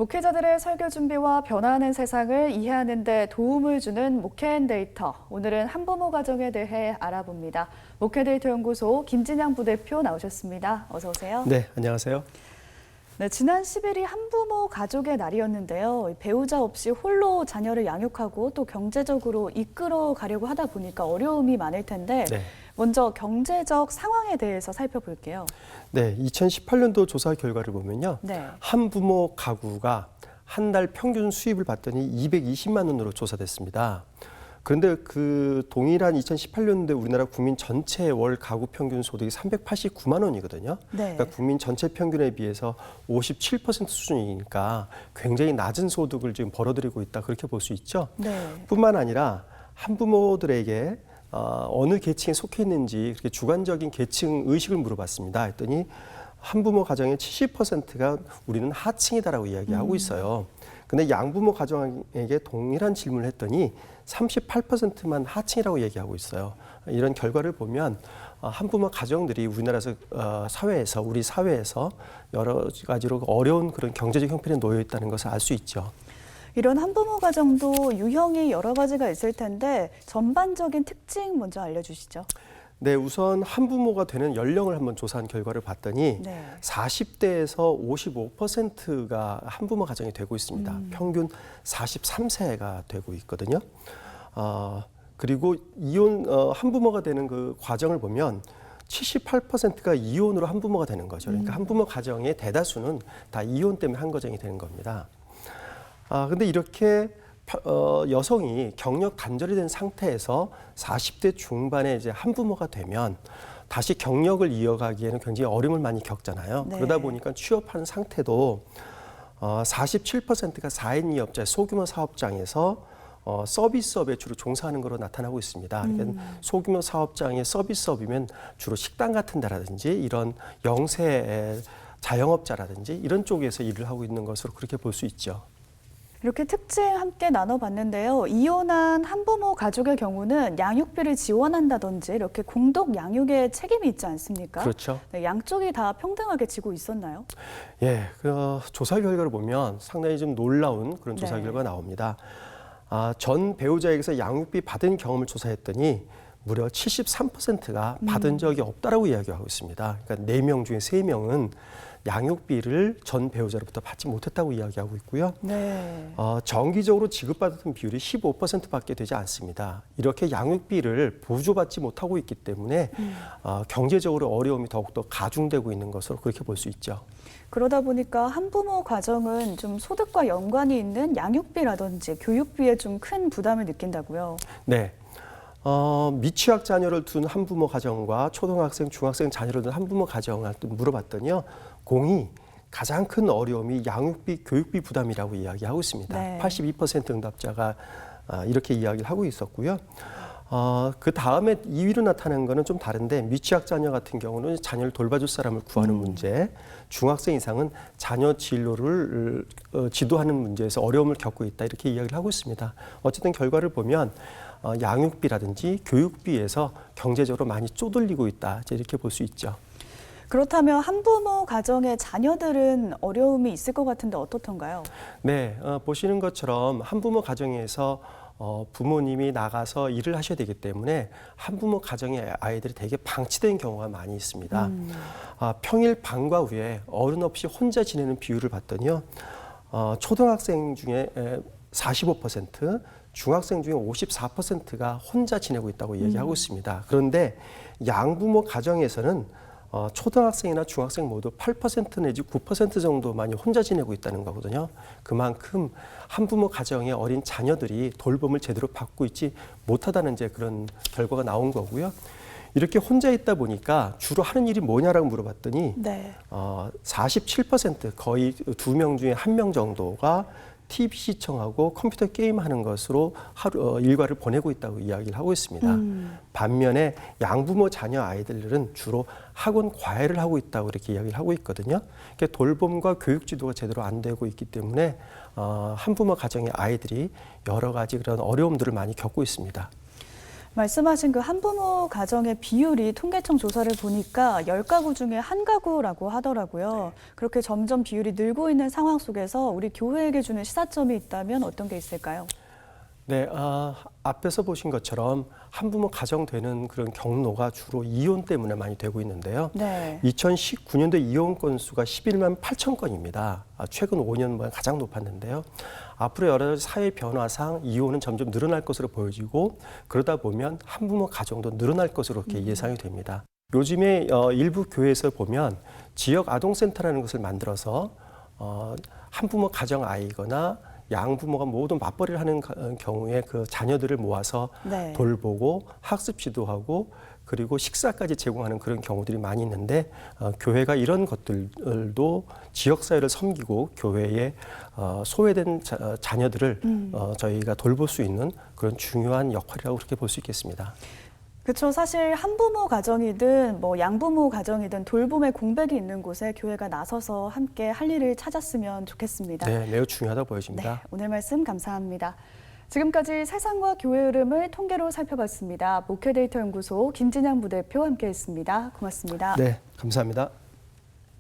목회자들의 설교 준비와 변화하는 세상을 이해하는 데 도움을 주는 목회앤데이터. 오늘은 한부모 가정에 대해 알아봅니다. 목회데이터 연구소 김진양 부대표 나오셨습니다. 어서 오세요. 네, 안녕하세요. 네, 지난 10일이 한부모 가족의 날이었는데요. 배우자 없이 홀로 자녀를 양육하고 또 경제적으로 이끌어 가려고 하다 보니까 어려움이 많을 텐데 먼저 경제적 상황에 대해서 살펴볼게요. 네, 2018년도 조사 결과를 보면요. 한부모 가구가 한 달 평균 수입을 봤더니 220만 원으로 조사됐습니다. 그런데 그 동일한 2018년도에 우리나라 국민 전체 월 가구 평균 소득이 389만 원이거든요. 그러니까 국민 전체 평균에 비해서 57% 수준이니까 굉장히 낮은 소득을 지금 벌어들이고 있다, 그렇게 볼 수 있죠. 뿐만 아니라 한부모들에게 어느 계층에 속해 있는지 그렇게 주관적인 계층 의식을 물어봤습니다. 했더니 한부모 가정의 70%가 우리는 하층이다라고 이야기하고 있어요. 근데 양부모 가정에게 동일한 질문을 했더니 38%만 하층이라고 얘기하고 있어요. 이런 결과를 보면 한부모 가정들이 우리나라에서 우리 사회에서 여러 가지로 어려운 그런 경제적 형편에 놓여 있다는 것을 알 수 있죠. 이런 한부모 가정도 유형이 여러 가지가 있을 텐데 전반적인 특징 먼저 알려주시죠. 네, 우선 한부모가 되는 연령을 한번 조사한 결과를 봤더니 40대에서 55%가 한부모 가정이 되고 있습니다. 평균 43세가 되고 있거든요. 그리고 한부모가 되는 그 과정을 보면 78%가 이혼으로 한부모가 되는 거죠. 그러니까 한부모 가정의 대다수는 다 이혼 때문에 한 가정이 되는 겁니다. 근데 이렇게 여성이 경력 단절이 된 상태에서 40대 중반에 이제 한부모가 되면 다시 경력을 이어가기에는 굉장히 어려움을 많이 겪잖아요. 그러다 보니까 취업하는 상태도 47%가 4인 이업자 소규모 사업장에서 서비스업에 주로 종사하는 것으로 나타나고 있습니다. 그러니까 소규모 사업장의 서비스업이면 주로 식당 같은 데라든지 이런 영세 자영업자라든지 이런 쪽에서 일을 하고 있는 것으로 그렇게 볼 수 있죠. 이렇게 특징 함께 나눠봤는데요. 이혼한 한부모 가족의 경우는 양육비를 지원한다든지 이렇게 공동 양육에 책임이 있지 않습니까? 그렇죠. 네, 양쪽이 다 평등하게 지고 있었나요? 예, 조사 결과를 보면 상당히 좀 놀라운 그런 조사 결과가 나옵니다. 전 배우자에게서 양육비 받은 경험을 조사했더니 무려 73%가 받은 적이 없다라고 이야기하고 있습니다. 그러니까 4명 중에 3명은 양육비를 전 배우자로부터 받지 못했다고 이야기하고 있고요. 정기적으로 지급받았던 비율이 15%밖에 되지 않습니다. 이렇게 양육비를 보조받지 못하고 있기 때문에 경제적으로 어려움이 더욱더 가중되고 있는 것으로 그렇게 볼 수 있죠. 그러다 보니까 한부모 가정은 좀 소득과 연관이 있는 양육비라든지 교육비에 좀 큰 부담을 느낀다고요? 네. 미취학 자녀를 둔 한부모 가정과 초등학생, 중학생 자녀를 둔 한부모 가정한테 물어봤더니요. 공이 가장 큰 어려움이 양육비, 교육비 부담이라고 이야기하고 있습니다. 82% 응답자가 이렇게 이야기를 하고 있었고요. 그 다음에 2위로 나타난 거는 좀 다른데 미취학 자녀 같은 경우는 자녀를 돌봐줄 사람을 구하는 문제, 중학생 이상은 자녀 진로를 지도하는 문제에서 어려움을 겪고 있다, 이렇게 이야기를 하고 있습니다. 어쨌든 결과를 보면 양육비라든지 교육비에서 경제적으로 많이 쪼들리고 있다, 이렇게 볼 수 있죠. 그렇다면 한부모 가정의 자녀들은 어려움이 있을 것 같은데 어떻던가요? 네, 보시는 것처럼 한부모 가정에서 부모님이 나가서 일을 하셔야 되기 때문에 한부모 가정의 아이들이 되게 방치된 경우가 많이 있습니다. 평일 방과 후에 어른 없이 혼자 지내는 비율을 봤더니요. 초등학생 중에 45%, 중학생 중에 54%가 혼자 지내고 있다고 얘기하고 있습니다. 그런데 양부모 가정에서는 초등학생이나 중학생 모두 8% 내지 9% 정도만이 혼자 지내고 있다는 거거든요. 그만큼 한부모 가정의 어린 자녀들이 돌봄을 제대로 받고 있지 못하다는 이제 그런 결과가 나온 거고요. 이렇게 혼자 있다 보니까 주로 하는 일이 뭐냐라고 물어봤더니 47% 거의 2명 중에 1명 정도가 TV 시청하고 컴퓨터 게임하는 것으로 일과를 보내고 있다고 이야기를 하고 있습니다. 반면에 양부모 자녀 아이들은 주로 학원 과외를 하고 있다고 이렇게 이야기를 하고 있거든요. 그러니까 돌봄과 교육 지도가 제대로 안 되고 있기 때문에 한부모 가정의 아이들이 여러 가지 그런 어려움들을 많이 겪고 있습니다. 말씀하신 그 한부모 가정의 비율이 통계청 조사를 보니까 10가구 중에 1가구라고 하더라고요. 그렇게 점점 비율이 늘고 있는 상황 속에서 우리 교회에게 주는 시사점이 있다면 어떤 게 있을까요? 네, 앞에서 보신 것처럼 한부모 가정 되는 그런 경로가 주로 이혼 때문에 많이 되고 있는데요. 네. 2019년도 이혼 건수가 11만 8천 건입니다. 최근 5년 만에 가장 높았는데요. 앞으로 여러 가지 사회 변화상 이혼은 점점 늘어날 것으로 보여지고 그러다 보면 한부모 가정도 늘어날 것으로 이렇게 예상이 됩니다. 요즘에 일부 교회에서 보면 지역 아동센터라는 것을 만들어서 한부모 가정 아이거나 양부모가 모두 맞벌이를 하는 경우에 그 자녀들을 모아서 네. 돌보고 학습 지도하고 그리고 식사까지 제공하는 그런 경우들이 많이 있는데 교회가 이런 것들도 지역사회를 섬기고 교회의 소외된 자녀들을 저희가 돌볼 수 있는 그런 중요한 역할이라고 그렇게 볼 수 있겠습니다. 그렇죠. 사실 한부모 가정이든 뭐 양부모 가정이든 돌봄의 공백이 있는 곳에 교회가 나서서 함께 할 일을 찾았으면 좋겠습니다. 네, 매우 중요하다고 보여집니다. 네, 오늘 말씀 감사합니다. 지금까지 세상과 교회 흐름을 통계로 살펴봤습니다. 목회데이터 연구소 김진양 부대표 함께했습니다. 고맙습니다. 네, 감사합니다.